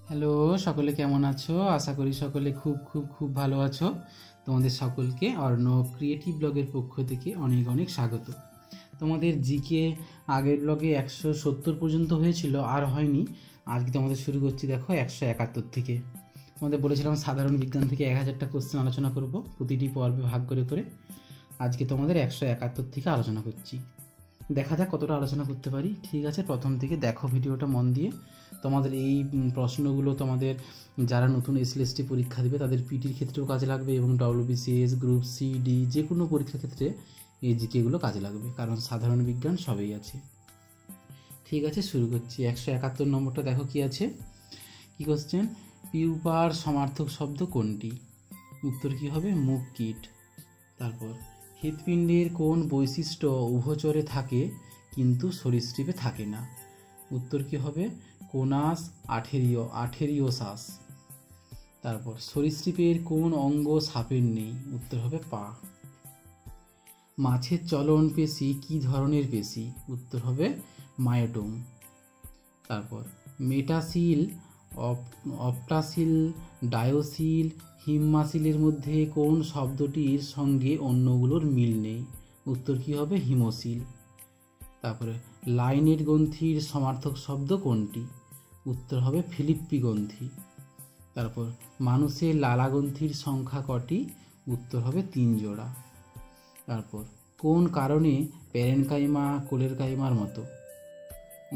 Hello, সকলে কেমন আছো? আশা করি সকলে খুব খুব খুব ভালো আছো। তোমাদের সকলকে অর্ণব ক্রিয়েটিভ ব্লগের পক্ষ থেকে অনেক অনেক স্বাগত। তোমাদের জিকে আগের ব্লগে 170 পর্যন্ত হয়েছিল, আর হয়নি। আজকে তোমাদের শুরু করছি দেখো 171 থেকে। তোমাদের বলেছিলাম সাধারণ বিজ্ঞান থেকে 1000টা কোশ্চেন আলোচনা করব প্রতিটি পর্বে ভাগ করে করে। আজকে তোমাদের 171 থেকে আলোচনা করছি। দেখা যাক কতটা আলোচনা করতে পারি। ঠিক আছে, প্রথম থেকে দেখো ভিডিওটা মন দিয়ে। তোমাদের এই প্রশ্নগুলো তোমাদের যারা নতুন এসএলএসটি পরীক্ষা দেবে তাদের পিটির ক্ষেত্রেও কাজে লাগবে, এবং ডব্লিউবিসিএস, গ্রুপ সি, ডি যে কোনো পরীক্ষার ক্ষেত্রে এই জিকেগুলো কাজে লাগবে, কারণ সাধারণ বিজ্ঞান সবই আছে। ঠিক আছে, শুরু করছি। 171 নম্বরটা দেখো কি আছে, কি কোশ্চেন। পিউপার সমার্থক শব্দ কোনটি? উত্তর কি হবে? মুখ কীট। তারপর হৃৎপিণ্ডের কোন বৈশিষ্ট্য উভচরে থাকে কিন্তু সরীসৃপে থাকে না? উত্তর কি হবে? কোনাস আঠেরিওসাস। তারপর সরীসৃপের কোন অঙ্গ সাপের নেই? উত্তর হবে পা। মাছের চলন পেশি কি ধরনের পেশি? উত্তর হবে মায়োটোম। তারপর মেটাসিল, অপ্টাসিল, ডায়োসিল, হিমমাসিলের মধ্যে কোন শব্দটির সঙ্গে অন্যগুলোর মিল নেই? উত্তর কি হবে? হিমোসিল। তারপরে লাইনের গ্রন্থির সমার্থক শব্দ কোনটি? উত্তর হবে ফিলিপ্পি গ্রন্থি। তারপর মানুষের লালা গ্রন্থির সংখ্যা কটি? উত্তর হবে 3 জোড়া। তারপর কোন কারণে প্যারেনকাইমা কোলেরকাইমার মতো?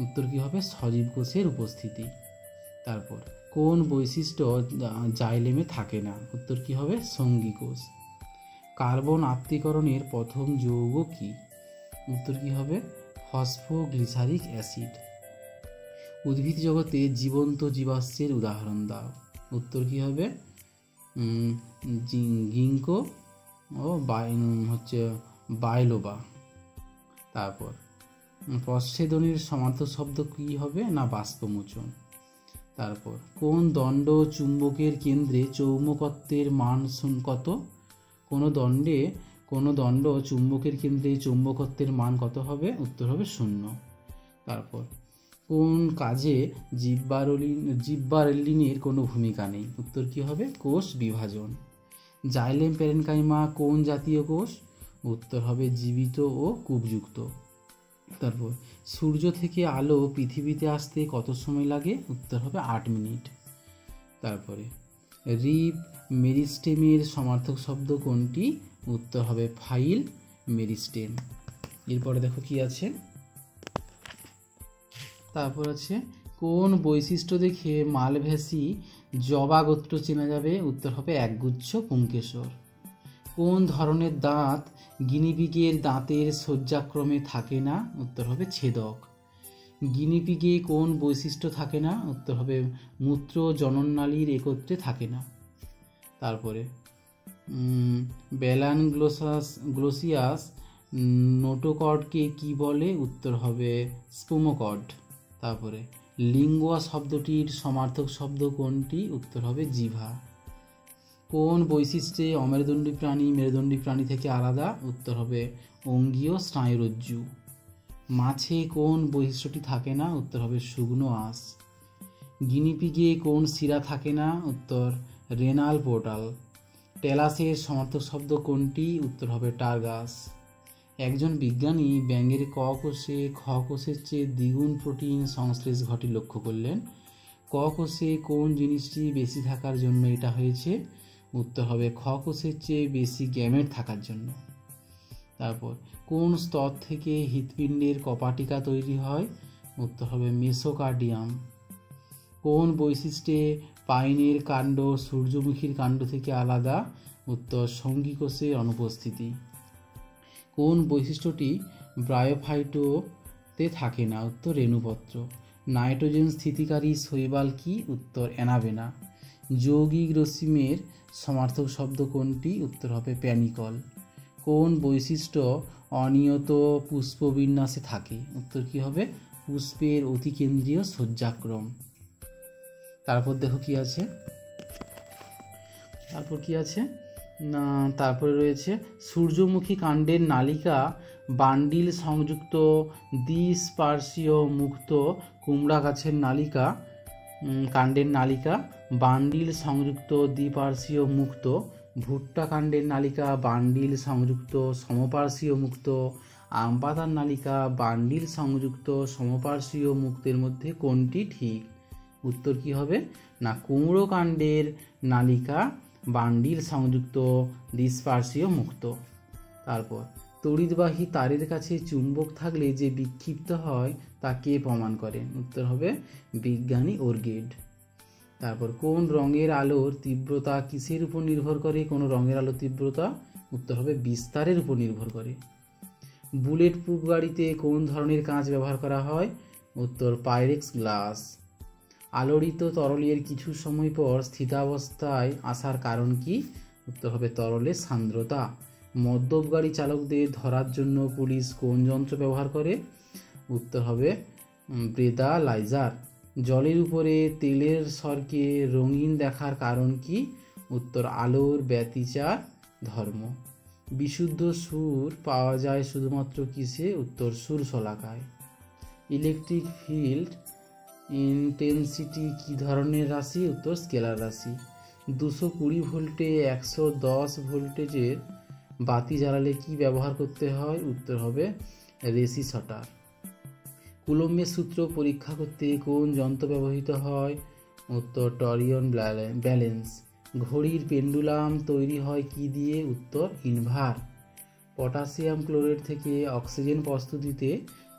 উত্তর কি হবে? সজীব কোষের উপস্থিতি। তারপর কোন বৈশিষ্ট্য জাইলেমে থাকে না? উত্তর কি হবে? সঙ্গী কোষ। কার্বন আত্তীকরণের প্রথম যৌগ কি? উত্তর কি হবে? Phosphoglyceric acid. উদ্ভিদ জগতে জীবন্ত জীবাশ্মের উদাহরণ দাও। উত্তর কি হবে? গিঙ্কো ও বাইলোবা। তারপর প্রচ্ছেদনের সমার্থক শব্দ কি হবে? না বাষ্পমোচন। তারপর কোন দণ্ড চুম্বকের কেন্দ্রে চৌম্বকত্বের মান কত? কোনো দণ্ড চুম্বকের কেন্দ্রে চৌম্বকত্বের মান কত হবে? উত্তর হবে 0। তারপর কোন কাজে জিব্বারেলিনের কোনো ভূমিকা নেই? উত্তর কি হবে? কোষ বিভাজন। জাইলেম প্যারেনকাইমা কোন জাতীয় কোষ? উত্তর হবে জীবিত ও কূপযুক্ত। তারপর সূর্য থেকে আলো পৃথিবীতে আসতে কত সময় লাগে? উত্তর হবে 8 মিনিট। তারপরে রিব মেরিস্টেমের সমার্থক শব্দ কোনটি? উত্তর হবে ফাইল মেরিস্টেম। এরপরে দেখো কি আছে, তারপর আছে কোন বৈশিষ্ট্য দেখে মালভেসি জবা গোত্র চেনা যাবে? উত্তর হবে একগুচ্ছ পুংকেশর। কোন ধরনের দাঁত গিনিপিগের দাঁতের সজ্জাক্রমে থাকে না? উত্তর হবে ছেদক। গিনিপিগে কোন বৈশিষ্ট্য থাকে না? উত্তর হবে মূত্র জনননালীর একত্রে থাকে না। তারপরে গ্লোসিয়াস নোটোকর্ডকে কি বলে? উত্তর হবে স্পুমোকর্ড। তারপরে লিঙ্গুয়া শব্দটির সমার্থক শব্দ কোনটি? উত্তর হবে জিভা। কোন বৈশিষ্ট্যে অমেরুদণ্ডী প্রাণী মেরুদণ্ডী প্রাণী থেকে আলাদা? উত্তর হবে অঙ্গীয় স্নায়ুরজ্জু। মাছে কোন বৈশিষ্ট্যটি থাকে না? উত্তর হবে শুকনো আঁশ। গিনিপিগে কোন শিরা থাকে না? উত্তর রেনাল পোর্টাল। টেলাসের সমার্থক শব্দ কোনটি? উত্তর হবে টার্গাস। একজন বিজ্ঞানী ব্যাঙের ক কোষে খ কোষের চেয়ে দ্বিগুণ প্রোটিন সংশ্লেষ ঘটে লক্ষ্য করলেন। ক কোষে কোন জিনিসটি বেশি থাকার জন্য এটা হয়েছে? উত্তর হবে খ কোষের চেয়ে বেশি গ্যামেট থাকার জন্য। তারপর কোন স্তর থেকে হৃৎপিণ্ডের কপাটিকা তৈরি হয়? উত্তর হবে মেসোকার্ডিয়াম। কোন বৈশিষ্ট্যে পাইনের কাণ্ড সূর্যমুখীর কাণ্ড থেকে আলাদা? উত্তর সঙ্গী কোষের অনুপস্থিতি। কোন বৈশিষ্ট্যটি ব্রায়োফাইটোতে থাকে না? উত্তর রেণুপত্র। নাইট্রোজেন স্থিতিকারী শৈবাল কি? উত্তর অ্যানাবেনা। যৌগিক রশ্মির সমার্থক শব্দ কোনটি? উত্তর হবে প্যানিকল। কোন বৈশিষ্ট্য অনিয়ত পুষ্পবিন্যাসে থাকে? উত্তর কি হবে? পুষ্পের অতিকেন্দ্রীয় সজ্জাক্রম। তারপর দেখো কি আছে, তারপরে রয়েছে সূর্যমুখী কাণ্ডের নালিকা বান্ডিল সংযুক্ত দ্বিস্পার্শীয় মুক্ত কুমড়া গাছের নালিকা কাণ্ডের নালিকা বান্ডিল সংযুক্ত দ্বিপার্শ্বীয় মুক্ত, ভুট্টা কাণ্ডের নালিকা বান্ডিল সংযুক্ত সমপার্শ্বীয় মুক্ত, আম পাতার নালিকা বান্ডিল সংযুক্ত সমপার্শ্বীয় মুক্তের মধ্যে কোনটি ঠিক? উত্তর কি হবে না কুমড়ো কাণ্ডের নালিকা বান্ডিল সংযুক্ত দ্বিপার্শ্বীয় মুক্ত। তারপর তড়িৎবাহী তারের কাছে চুম্বক থাকলে যে বিক্ষিপ্ত হয় তা কে প্রমাণ করেন? উত্তর হবে বিজ্ঞানী ওরগেড। তারপর কোন রঙের আলোর তীব্রতা কিসের উপর নির্ভর করে? কোন রঙের আলোর তীব্রতা? উত্তর হবে বিস্তারের উপর নির্ভর করে। বুলেট প্রুফ গাড়িতে কোন ধরনের কাঁচ ব্যবহার করা হয়? উত্তর পাইরেক্স গ্লাস। আলোড়িত তরলের কিছু সময় পর স্থিতাবস্থায় আসার কারণ কি? উত্তর হবে তরলের সান্দ্রতা। মদ্যপ গাড়ি চালকদের ধরার জন্য পুলিশ কোন যন্ত্র ব্যবহার করে? উত্তর হবে ব্রেদালাইজার। জলের উপরে তেলের সরকে রঙিন দেখার কারণ কি? উত্তর আলোর ব্যতিচার ধর্ম। বিশুদ্ধ সুর পাওয়া যায় শুধুমাত্র কিসে? উত্তর সুর শলাকায়। ইলেকট্রিক ফিল্ড ইন্টেন্সিটি কি ধরনের রাশি? উত্তর স্কেলার রাশি। 220 ভোল্টে 110 ভোল্টেজের বাতি জ্বালালে কি ব্যবহার করতে হয়? উত্তর হবে রেসিস্টার। কুলম্বের সূত্র পরীক্ষা করতে কোন যন্ত্র ব্যবহৃত হয়? উত্তর টরিয়ন ব্যালেন্স। ঘড়ির পেন্ডুলাম তৈরি হয় কি দিয়ে? উত্তর ইনভার। পটাশিয়াম ক্লোরাইড থেকে অক্সিজেন প্রস্তুতিতে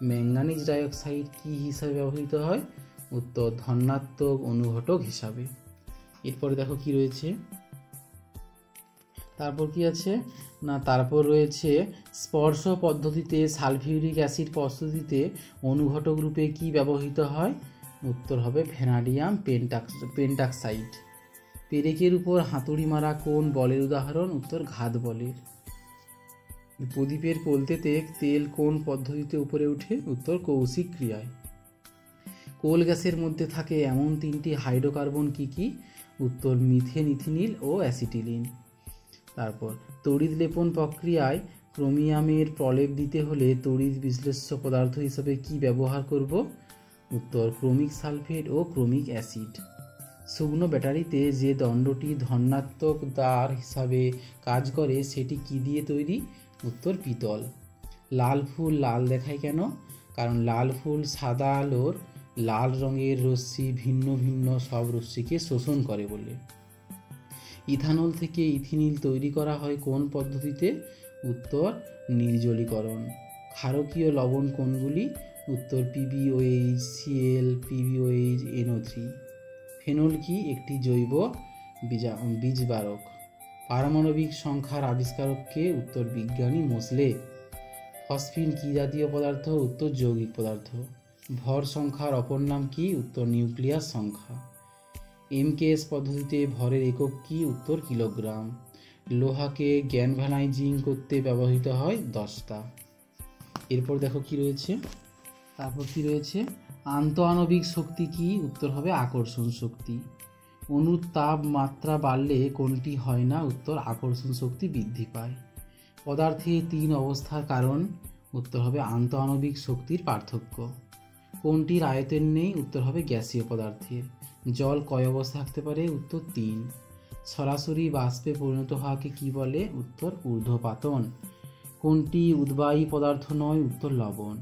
ম্যাঙ্গানিজ ডাইঅক্সাইড কি হিসাবে ব্যবহৃত হয়? উত্তর ধনাত্মক অনুঘটক হিসাবে। এরপরে দেখো কি রয়েছে, তারপর কি আছে না তারপর রয়েছে স্পর্শ পদ্ধতিতে সালফিউরিক অ্যাসিড প্রস্তুতিতে অনুঘটক রূপে কি ব্যবহৃত হয়? উত্তর হবে ভ্যানাডিয়াম পেন্টাক্সাইড। পেরেকের উপর হাতুড়ি মারা কোন বলের উদাহরণ? উত্তর ঘাত বলের। প্রদীপের কলতেতে তেল কোন পদ্ধতিতে উপরে ওঠে? উত্তর কৌশিক ক্রিয়ায়। কোল গ্যাসের মধ্যে থাকে এমন 3টি হাইড্রোকার্বন কি কি? উত্তর মিথেন, ইথিনিল ও অ্যাসিটিলিন। তারপর তড়িৎ লেপন প্রক্রিয়ায় ক্রোমিয়ামের প্রলেপ দিতে হলে তড়িৎ বিশ্লেষ্য পদার্থ হিসেবে কি ব্যবহার করব? উত্তর ক্রোমিক সালফেট ও ক্রোমিক অ্যাসিড। শুকনো ব্যাটারিতে যে দণ্ডটি ধনাত্মক দ্বার হিসাবে কাজ করে সেটি কি দিয়ে তৈরি? উত্তর পিতল। লাল ফুল লাল দেখায় কেন? কারণ লাল ফুল সাদা আলোর লাল রঙের রশ্মি ভিন্ন ভিন্ন সব রশ্মিকে শোষণ করে বলে। ইথানল থেকে ইথিনিল তৈরি করা হয় কোন পদ্ধতিতে? উত্তর নির্জলীকরণ। ক্ষারকীয় লবণ কোনগুলি? উত্তর PbOH, Cl, PbOH, NO3। Phenol কি? একটি জৈব বীজবারক। পারমাণবিক সংখ্যার আবিষ্কারককে? উত্তর বিজ্ঞানী মোসলে। ফসফিন কি জাতীয় পদার্থ? উত্তর যৌগিক পদার্থ। ভর সংখ্যার অপর নাম কি? উত্তর নিউক্লিয়াস সংখ্যা। MKS পদ্ধতিতে ভরের একক কি? উত্তর কিলোগ্রাম। লোহাকে গ্যালভানাইজিং করতে ব্যবহৃত হয় দস্তা। এরপর দেখো কি রয়েছে, তারপর কি রয়েছে আন্তঃআণবিক শক্তি কি? উত্তর হবে আকর্ষণ শক্তি। অণুর তাপমাত্রা বাড়লে কোনটি হয় না? উত্তর আকর্ষণ শক্তি বৃদ্ধি পায়। পদার্থে 3 অবস্থার কারণ? উত্তর হবে আন্তঃআণবিক শক্তির পার্থক্য। কোনটির আয়তন নেই? উত্তর হবে গ্যাসীয় পদার্থের। জল কয় অবস্থা থাকতে পারে? উত্তর 3। সরাসরি বাষ্পে পরিণত হওয়াকে কি বলে? উত্তর ঊর্ধ্বপাতন। কোনটি উদ্বায়ী পদার্থ নয়? উত্তর লবণ।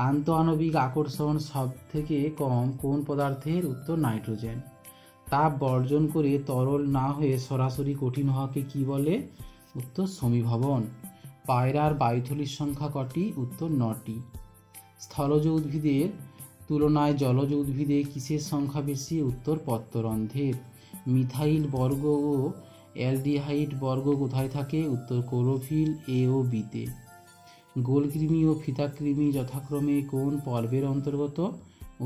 আন্তঃআণবিক আকর্ষণ সব থেকে কম কোন পদার্থের? উত্তর নাইট্রোজেন। তাপ বর্জন করে তরল না হয়ে সরাসরি কঠিন হওয়াকে কি বলে? উত্তর সমীভবন। পায়রার বায়ুথলির সংখ্যা কটি? উত্তর 9টি। স্থলজ উদ্ভিদের তুলনায় জলজ উদ্ভিদে কিসের সংখ্যা বেশি? উত্তর পত্ররন্ধ্রের। মিথাইল বর্গ ও অ্যালডিহাইড বর্গ কোথায় থাকে? উত্তর ক্লোরোফিল A ও B তে। গোলকৃমি ও ফিতাকৃমি যথাক্রমে কোন পর্বের অন্তর্গত?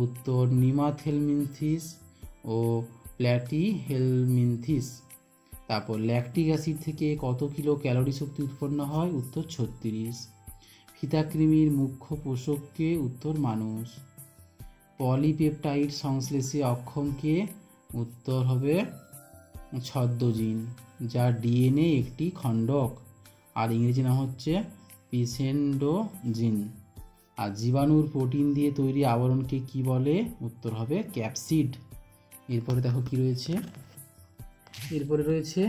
উত্তর নিমাথেলমিনথিস ও প্ল্যাটিহেলমিনথিস। তারপর ল্যাকটিক অ্যাসিড থেকে কত কিলো ক্যালোরি শক্তি উৎপন্ন হয়? উত্তর 36। ফিতাকৃমির মুখ্য পোষককে? উত্তর মানুষ। পলিপেপটাইড সংশ্লেষে অক্ষম কে? উত্তর হবে ছদ্মজিন, যা ডিএনএ একটি খণ্ডক, আর ইংরেজি নাম হচ্ছে পিসেন্ডোজিন। আর জীবাণুর প্রোটিন দিয়ে তৈরি আবরণকে কি বলে? উত্তর হবে ক্যাপসিড। এরপরে দেখো কি রয়েছে, এরপরে রয়েছে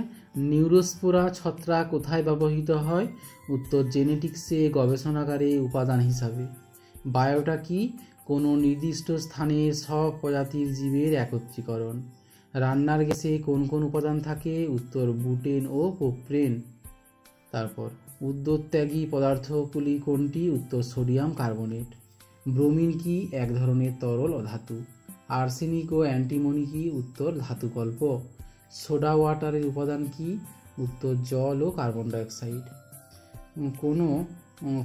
নিউরোস্পোরা ছত্রাক কোথায় ব্যবহৃত হয়? উত্তর জেনেটিক্সে গবেষণাগারে উপাদান হিসাবে। বায়োটা কি? কোনো নির্দিষ্ট স্থানের সব প্রজাতির জীবের একত্রীকরণ। রান্নার গ্যাসে কোন কোন উপাদান থাকে? উত্তর বুটেন ও প্রোপেন। তারপর উদ্যোত্যাগী পদার্থগুলি কোনটি? উত্তর সোডিয়াম কার্বনেট। ব্রোমিন কি? এক ধরনের তরল ধাতু। আর্সেনিক ও অ্যান্টিমনি কি? উত্তর ধাতুকল্প। সোডা ওয়াটারের উপাদান কি? উত্তর জল ও কার্বন ডাইঅক্সাইড।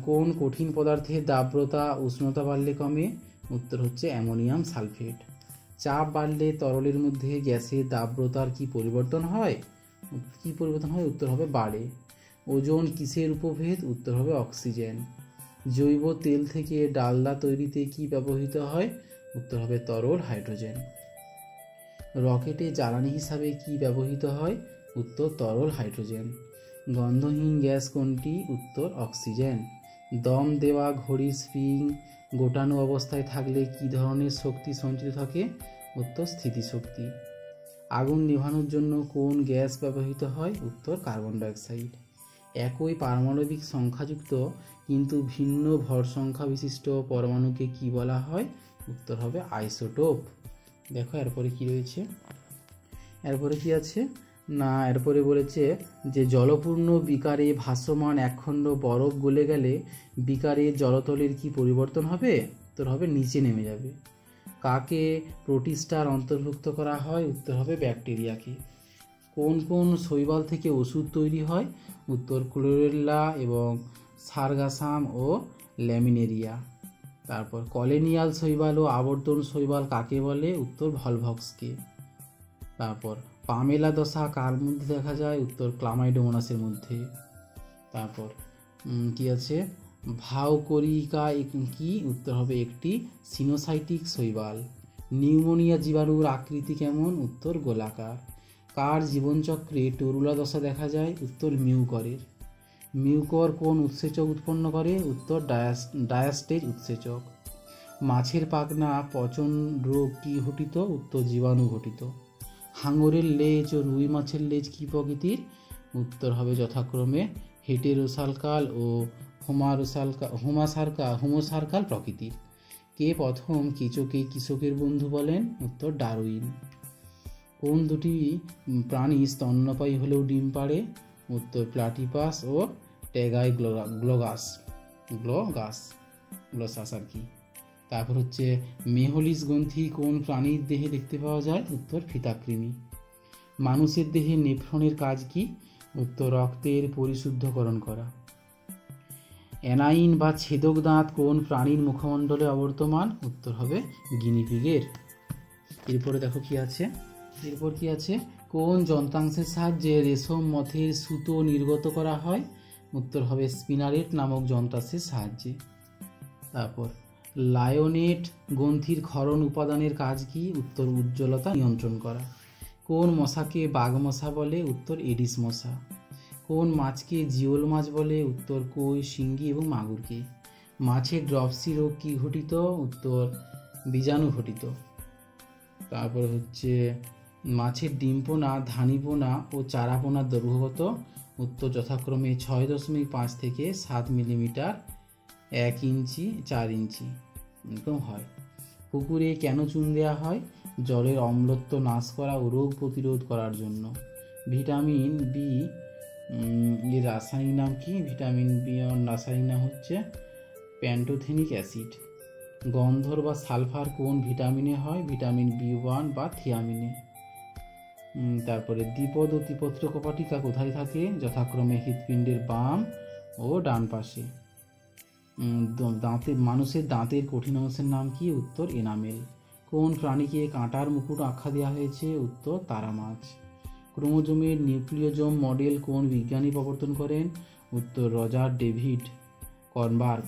কোন কঠিন পদার্থের দাব্রতা উষ্ণতা বাড়লে কমে? উত্তর হচ্ছে অ্যামোনিয়াম সালফেট। চাপ বাড়লে তরলের মধ্যে গ্যাসের দাব্রতার কি পরিবর্তন হয়? কি পরিবর্তন হয়? উত্তর হবে বাড়ে। ওজোন কিসের উপভেদ? উত্তর হবে অক্সিজেন। জৈব তেল থেকে ডালডা তৈরিতে কি ব্যবহৃত হয়? উত্তর হবে তরল হাইড্রোজেন। রকেটে জ্বালানি হিসাবে কি ব্যবহৃত হয়? উত্তর তরল হাইড্রোজেন। গন্ধহীন গ্যাস কোনটি? উত্তর অক্সিজেন। দম দেওয়া ঘড়ির স্প্রিং গোটানো অবস্থায় থাকলে কি ধরনের শক্তি সঞ্চিত থাকে? উত্তর স্থিতিশক্তি। আগুন নেভানোর জন্য কোন গ্যাস ব্যবহৃত হয়? উত্তর কার্বন ডাইঅক্সাইড। একই পারমাণবিক সংখ্যাযুক্ত কিন্তু ভিন্ন ভর সংখ্যা বিশিষ্ট পরমাণুকে কি বলা হয়? উত্তর হবে আইসোটোপ। দেখো এরপরে কি রয়েছে, এরপরে কি আছে না, এরপরে বলেছে যে জলপূর্ণ বিকারে ভাসমান একখণ্ড বরফ গলে গেলে বিকারের জলতলের কি পরিবর্তন হবে? উত্তর হবে নিচে নেমে যাবে। কাকে প্রোটিস্টার অন্তর্ভুক্ত করা হয়? উত্তর হবে ব্যাকটেরিয়াকে। কোন কোন শৈবাল থেকে ওষুধ তৈরি হয়? উত্তর ক্লোরেল্লা এবং সারগাসাম ও ল্যামিনেরিয়া। তারপর কলোনিয়াল শৈবাল ও আবর্তন শৈবাল কাকে বলে? উত্তর ভলভক্সকে। তারপর পামেলা দশা কার মধ্যে দেখা যায়? উত্তর ক্লামাইডোমোনাসের মধ্যে। তারপর কি আছে, ভাউকোরিকা কি? উত্তর হবে একটি সিনোসাইটিক শৈবাল। নিউমোনিয়া জীবাণুর আকৃতি কেমন? উত্তর গোলাকার। কার জীবনচক্রে টরুলা দশা দেখা যায়? উত্তর মিউকরের। মিউকর কোন উৎসেচক উৎপন্ন করে? উত্তর ডায়াস্টেজ উৎসেচক। মাছের পাখনা পচন রোগ কি ঘটিত? উত্তর জীবাণু ঘটিত। হাঙরের লেজ ও রুই মাছের লেজ কি প্রকৃতির? উত্তর হবে যথাক্রমে হেটেরোসার্কাল ও হোমোসার্কাল প্রকৃতির। কে প্রথম কেঁচোকে কৃষকের বন্ধু বলেন? উত্তর ডারউইন। কোন দুটি প্রাণী স্তন্যপায়ী হলেও ডিম পাড়ে? উত্তর প্লাটিপাস ও ট্যাগাই গ্লোসাস আর কি। তারপর হচ্ছে মেহলিস গ্রন্থি কোন প্রাণীর দেহে দেখতে পাওয়া যায়? উত্তর ফিতাকৃমি। মানুষের দেহে নেফ্রনের কাজ কি? উত্তর রক্তের পরিশুদ্ধকরণ করা। অ্যানাইন বা ছেদক দাঁত কোন প্রাণীর মুখমণ্ডলে অবর্তমান? উত্তর হবে গিনিপিগের। এরপরে দেখো কি আছে, এরপর কি আছে, কোন যন্ত্রাংশের সাহায্যে রেশম মথের সুতো নির্গত করা হয়? উত্তর হবে স্পিনারেট নামক যন্ত্রাংশের সাহায্যে। তারপর লায়োনেট গ্রন্থির ক্ষরণ উপাদানের কাজ কি? উত্তর উজ্জ্বলতা নিয়ন্ত্রণ করা। কোন মশাকে বাঘ মশা বলে? উত্তর এডিস মশা। কোন মাছকে জিওল মাছ বলে? উত্তর কই, শিঙ্গি এবং মাগুরকে। মাছের ড্রপসি রোগ কি ঘটিত? উত্তর বীজাণু ঘটিত। তারপর হচ্ছে মাছের ডিমপোনা, ধানিপোনা ও চারাপোনার দৈর্ঘ্য কত? উত্তর যথাক্রমে 6.5 থেকে 7 মিলিমিটার, 1 ইঞ্চি, 4 ইঞ্চি এরকম হয়। পুকুরে কেন চুন দেওয়া হয়? জলের অম্লত্ব নাশ করা ও রোগ প্রতিরোধ করার জন্য। ভিটামিন বি এর রাসায়নিক নাম কি? ভিটামিন বি এর রাসায়নিক নাম হচ্ছে প্যান্টোথেনিক অ্যাসিড। গন্ধর বা সালফার কোন ভিটামিনে হয়? ভিটামিন বি1 বা থিয়ামিনে। তারপরে দ্বিপদ ও ত্রিপত্র কপাটিকা কোথায় থাকে? যথাক্রমে হৃৎপিণ্ডের বাম ও ডান পাশে। মানুষের দাঁতের কঠিন অংশের নাম কি? উত্তর এনামেল। কোন প্রাণীকে কাঁটার মুকুট আখ্যা দেওয়া হয়েছে? উত্তর তারা মাছ। ক্রোমোজোমের নিউক্লিওজোম মডেল কোন বিজ্ঞানী প্রবর্তন করেন? উত্তর রজার ডেভিড কর্নবার্গ।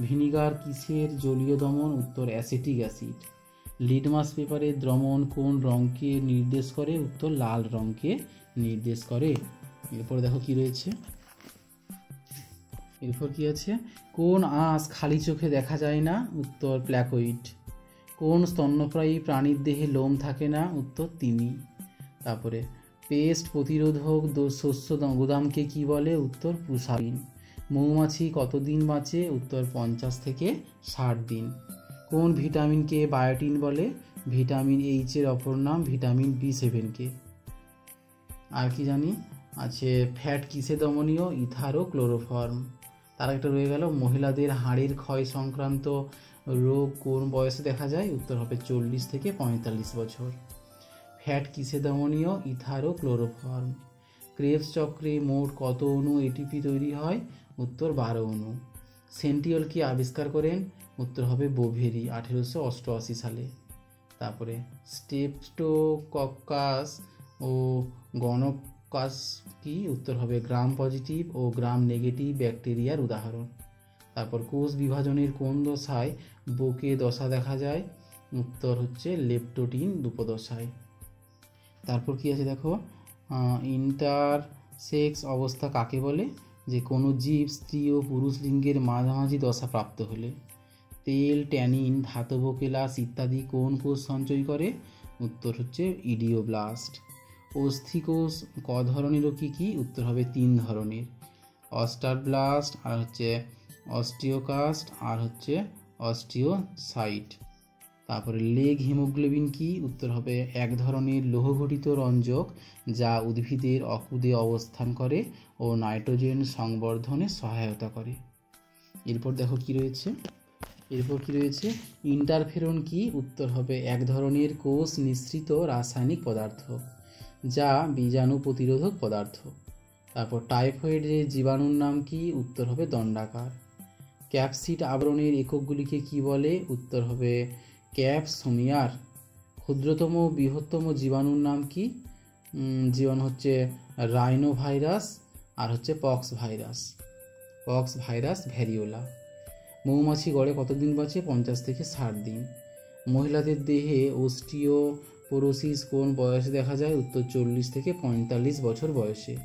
ভিনিগার কিসের জলীয় দমন? উত্তর অ্যাসিটিক অ্যাসিড। লিটমাস পেপারের দ্রবণ কোন রঙকে নির্দেশ করে? উত্তর লাল রঙকে নির্দেশ করে। এরপর দেখো কি রয়েছে, এরপর কি আছে, কোন আঁশ খালি চোখে দেখা যায় না? উত্তর প্ল্যাকোইড। কোন স্তন্যপ্রায়ী প্রাণীর দেহে লোম থাকে না? উত্তর তিমি। তারপরে পেস্ট প্রতিরোধক শস্য গুদামকে কি বলে? উত্তর পুষাবিন। মৌমাছি কতদিন বাঁচে? উত্তর 50 থেকে 60 দিন। কোন ভিটামিনকে বায়োটিন বলে? ভিটামিন এইচ এর অপর নাম ভিটামিন B7কে। আর কি জানি আছে, ফ্যাট কিসে দমনীয়? ইথারো ক্লোরোফর্ম। তার একটা রয়ে গেল, মহিলাদের হাড়ের ক্ষয় সংক্রান্ত রোগ কোন বয়সে দেখা যায়? উত্তর হবে 40 থেকে 45 বছর। ফ্যাট কিসে দমনীয়? ইথারো ক্লোরোফর্ম। ক্রেবস চক্রে মোট কত অণু এটিপি তৈরি হয়? উত্তর 12 অণু। সেন্টিওল কি আবিষ্কার করেন? উত্তর হবে বোভেরি 1888 সালে। তারপরে স্টেপটোকক্কাস ও গনোকাস কি? উত্তর হবে গ্রাম পজিটিভ ও গ্রাম নেগেটিভ ব্যাকটেরিয়ার উদাহরণ। তারপর কোষ বিভাজনের কোন দশায় বোকে দশা দেখা যায়? উত্তর হচ্ছে লেপ্টোটিন উপদশায়। তারপর কি আছে দেখো, ইন্টারসেক্স অবস্থা কাকে বলে? যে কোনো জীব স্ত্রী ও পুরুষ লিঙ্গের মাঝামাঝি দশা প্রাপ্ত হলে। তেল, ট্যানিন, ধাতব কেলাস ইত্যাদি কোন কোষ সঞ্চয় করে? উত্তর হচ্ছে ইডিওব্লাস্ট। অস্থিকোষ ক ধরনেরও কি? উত্তর হবে 3 ধরনের, অস্টারব্লাস্ট, আর হচ্ছে অস্টিওকাস্ট, আর হচ্ছে অস্টিওসাইট। তারপরে লেগ হিমোগ্লোবিন কি? উত্তর হবে এক ধরনের লৌহঘটিত রঞ্জক যা উদ্ভিদের অকুদে অবস্থান করে ও নাইট্রোজেন সংবর্ধনে সহায়তা করে। এরপর দেখো কি রয়েছে, ইন্টারফেরন কি? উত্তর হবে এক ধরনের কোষ নিঃসৃত রাসায়নিক পদার্থ যা বীজাণু প্রতিরোধক পদার্থ। তারপর টাইফয়েডের জীবাণুর নাম কি? উত্তর হবে দণ্ডাকার। ক্যাপসিড আবরণের এককগুলিকে কি বলে? উত্তর হবে ক্যাপসোমিয়ার। ক্ষুদ্রতম বৃহত্তম জীবাণুর নাম কি? জীবাণু হচ্ছে রাইনোভাইরাস আর হচ্ছে পক্স ভাইরাস ভ্যারিওলা। মৌমাছি গড়ে কতদিন বাঁচে? 50 থেকে 60 দিন। মহিলাদের দেহে অস্টিওপোরোসিস কোন বয়সে দেখা যায়? উত্তর 40 থেকে 45 বছর বয়সে।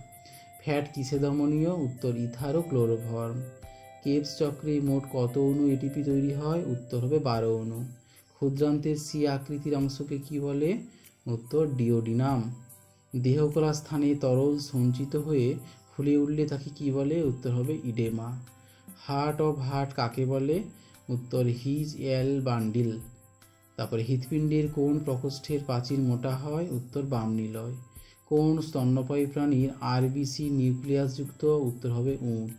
ফ্যাট কিসে দমনীয়? উত্তর ইথারো ক্লোরোফর্ম। কেপস চক্রে মোট কত অণু এটিপি তৈরি হয়? উত্তর হবে 12 অণু। ক্ষুদ্রান্তের সি আকৃতির অংশকে কি বলে? উত্তর ডিওডিনাম। দেহকলা স্থানে তরল সঞ্চিত হয়ে ফুলে উঠলে তাকে কি বলে? উত্তর হবে ইডেমা। হার্ট অফ হার্ট কাকে বলে? উত্তর হিজ এল বান্ডিল। তারপরে হৃৎপিণ্ডের কোন প্রকোষ্ঠের প্রাচীর মোটা হয়? উত্তর বামনিলয়। কোন স্তন্যপায়ী প্রাণীর আরবিসি নিউক্লিয়াসযুক্ত? উত্তর হবে উট।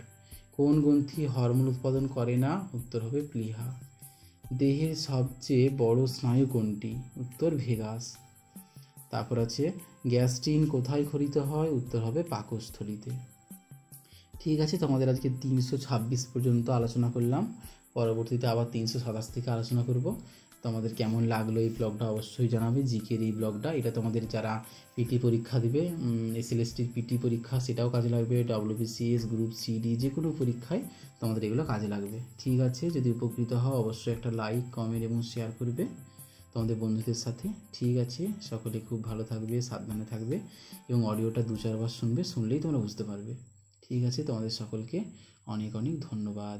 কোন গ্রন্থি হরমোন উৎপাদন করে না? উত্তর হবে প্লীহা। দেহের সবচেয়ে বড় স্নায়ু কোনটি? উত্তর ভেগাস। তারপর আছে গ্যাস্ট্রিন কোথায় ক্ষরিত হয়? উত্তর হবে পাকস্থলীতে। ঠিক আছে, তোমাদের আজকে 326 পর্যন্ত আলোচনা করলাম, পরবর্তীতে আবার 327 থেকে আলোচনা করব। তোমাদের কেমন লাগলো এই ব্লগটা অবশ্যই জানাবে। জিকের এই ব্লগটা, এটা তোমাদের যারা পিটি পরীক্ষা দেবে, এসএলএসটির পিটি পরীক্ষা, সেটাও কাজে লাগবে। WBCS, গ্রুপ সিডি, যে কোনো পরীক্ষায় তোমাদের এগুলো কাজে লাগবে। ঠিক আছে, যদি উপকৃত হও অবশ্যই একটা লাইক, কমেন্ট এবং শেয়ার করবে তোমাদের বন্ধুদের সাথে। ঠিক আছে, সকলে খুব ভালো থাকবে, সাবধানে থাকবে এবং অডিওটা 2-4 বার শুনবে, শুনলেই তোমরা বুঝতে পারবে। ঠিক আছে, তোমাদের সকলকে অনেক অনেক ধন্যবাদ।